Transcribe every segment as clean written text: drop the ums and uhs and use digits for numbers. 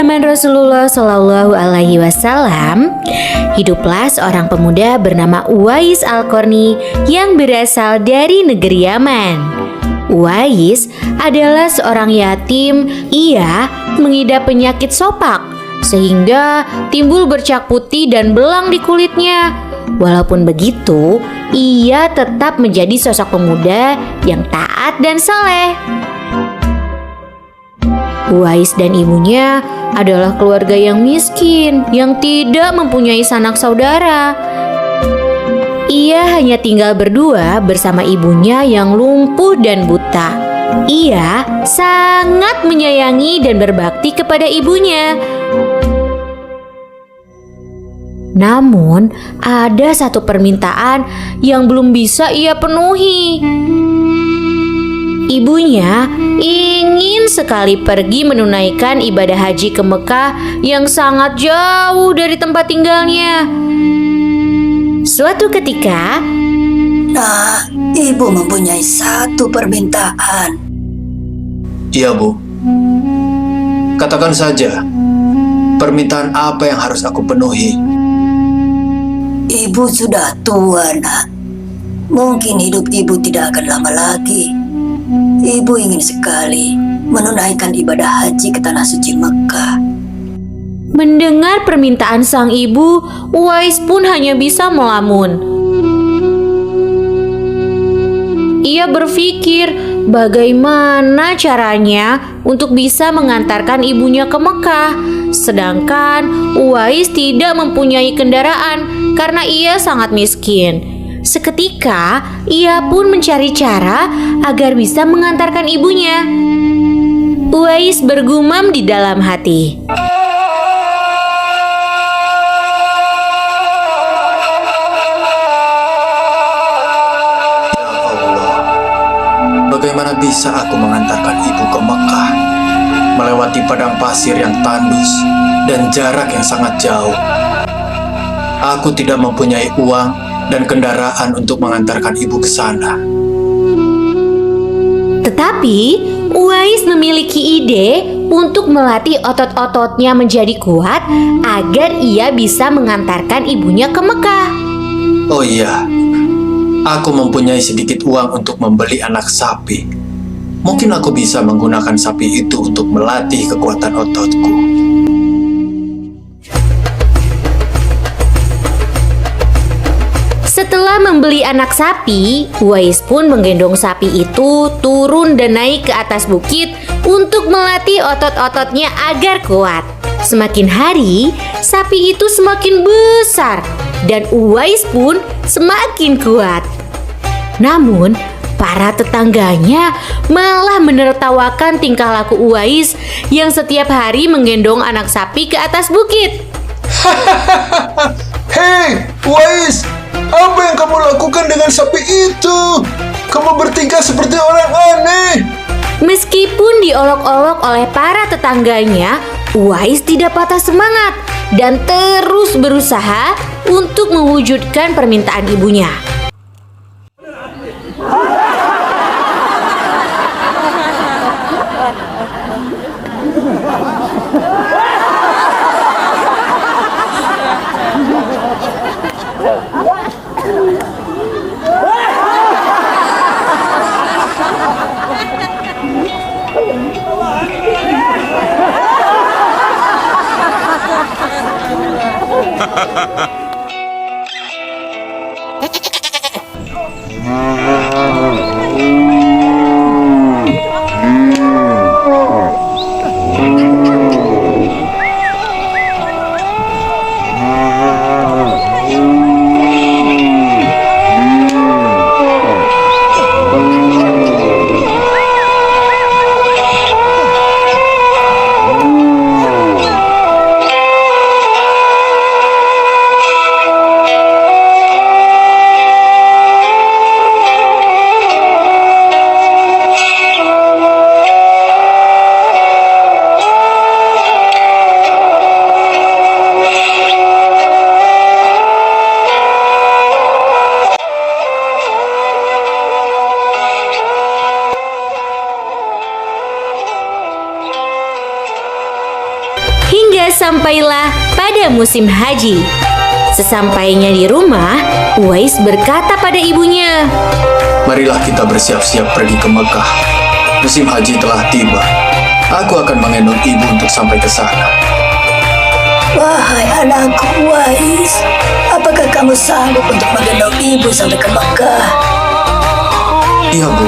zaman Rasulullah Shallallahu Alaihi Wasallam, hiduplah seorang pemuda bernama Uwais Al-Qarni yang berasal dari negeri Yaman. Uwais adalah seorang yatim. Ia mengidap penyakit sopak sehingga timbul bercak putih dan belang di kulitnya. Walaupun begitu, ia tetap menjadi sosok pemuda yang taat dan saleh. Uwais dan ibunya adalah keluarga yang miskin, yang tidak mempunyai sanak saudara. Ia hanya tinggal berdua bersama ibunya yang lumpuh dan buta. Ia sangat menyayangi dan berbakti kepada ibunya. Namun, ada satu permintaan yang belum bisa ia penuhi. Ibunya ingin sekali pergi menunaikan ibadah haji ke Mekah yang sangat jauh dari tempat tinggalnya. Suatu ketika, Nah, ibu mempunyai satu permintaan. Iya, Bu. Katakan saja, permintaan apa yang harus aku penuhi? Ibu sudah tua, Nak. Mungkin hidup ibu tidak akan lama lagi. Ibu ingin sekali menunaikan ibadah haji ke Tanah Suci Mekah. mendengar permintaan sang ibu, Uwais pun hanya bisa melamun. Ia berpikir bagaimana caranya untuk bisa mengantarkan ibunya ke Mekah. Sedangkan Uwais tidak mempunyai kendaraan karena ia sangat miskin. Seketika ia pun mencari cara agar bisa mengantarkan ibunya. Uwais bergumam di dalam hati. Bagaimana bisa aku mengantarkan ibu ke Mekah, melewati padang pasir yang tandus dan jarak yang sangat jauh? Aku tidak mempunyai uang dan kendaraan untuk mengantarkan ibu ke sana. Tetapi Uwais memiliki ide untuk melatih otot-ototnya menjadi kuat agar ia bisa mengantarkan ibunya ke Mekah. Oh iya, aku mempunyai sedikit uang untuk membeli anak sapi. Mungkin aku bisa menggunakan sapi itu untuk melatih kekuatan ototku. Setelah membeli anak sapi, Uwais pun menggendong sapi itu turun dan naik ke atas bukit untuk melatih otot-ototnya agar kuat. Semakin hari, sapi itu semakin besar dan Uwais pun semakin kuat. Namun, para tetangganya malah menertawakan tingkah laku Uwais yang setiap hari menggendong anak sapi ke atas bukit. Hei, Uwais! Apa yang kamu lakukan dengan sapi itu? Kamu bertingkah seperti orang aneh. Meskipun diolok-olok oleh para tetangganya, Uwais tidak patah semangat dan terus berusaha untuk mewujudkan permintaan ibunya. sampailah pada musim haji. Sesampainya di rumah, Uwais berkata pada ibunya, Marilah kita bersiap-siap pergi ke Mekah. Musim haji telah tiba. Aku akan menggendong ibu untuk sampai ke sana. Wahai anakku Uwais, apakah kamu sanggup untuk menggendong ibu sampai ke Mekah? Iya, Bu.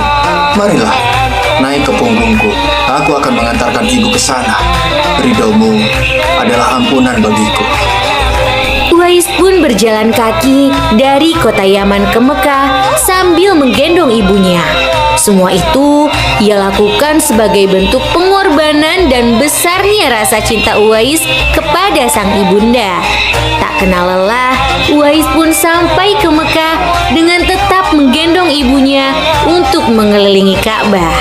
Marilah. Naik ke punggungku. Aku akan mengantarkan ibu ke sana. Ridhomu adalah ampunan bagiku. Uwais pun berjalan kaki dari kota Yaman ke Mekah sambil menggendong ibunya. Semua itu ia lakukan sebagai bentuk pengorbanan dan besarnya rasa cinta Uwais kepada sang ibunda. Tak kenal lelah, Uwais pun sampai ke Mekah dengan tetap menggendong ibunya untuk mengelilingi Ka'bah.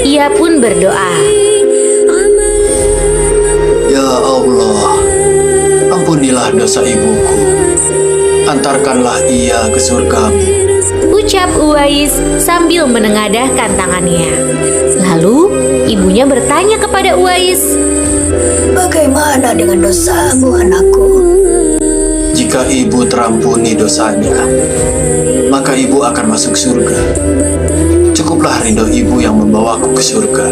Ia pun berdoa, Ya Allah, ampunilah dosa ibuku. Antarkanlah ia ke surgamu. ucap Uwais sambil menengadahkan tangannya. Lalu ibunya bertanya kepada Uwais, Bagaimana dengan dosamu, anakku? Jika ibu terampuni dosanya, maka ibu akan masuk surga. Cukuplah ridho ibu yang membawaku ke surga.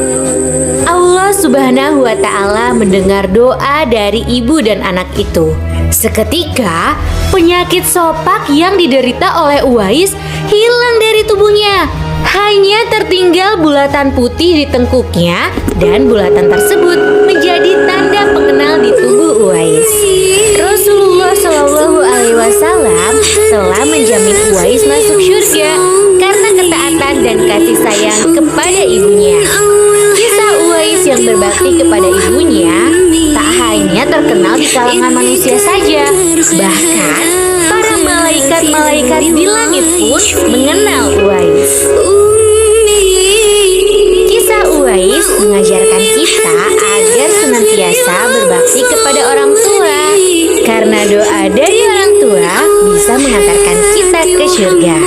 Allah Subhanahu wa Ta'ala mendengar doa dari ibu dan anak itu. Seketika, penyakit sopak yang diderita oleh Uwais hilang dari tubuhnya. Hanya tertinggal bulatan putih di tengkuknya, dan bulatan tersebut menjadi tanda pengenal di tubuh Uwais. Rasulullah Shallallahu Alaihi Wasallam telah menjamin Uwais masuk surga karena ketaatan dan kasih sayang kepada ibunya. Kisah Uwais yang berbakti kepada ibunya tak hanya terkenal di kalangan manusia saja, bahkan para malaikat-malaikat di langit pun mengenal Uwais. Kisah Uwais mengajarkan kita agar senantiasa berbakti kepada orang tua, karena doa dari orang tua bisa mengantarkan kita ke surga.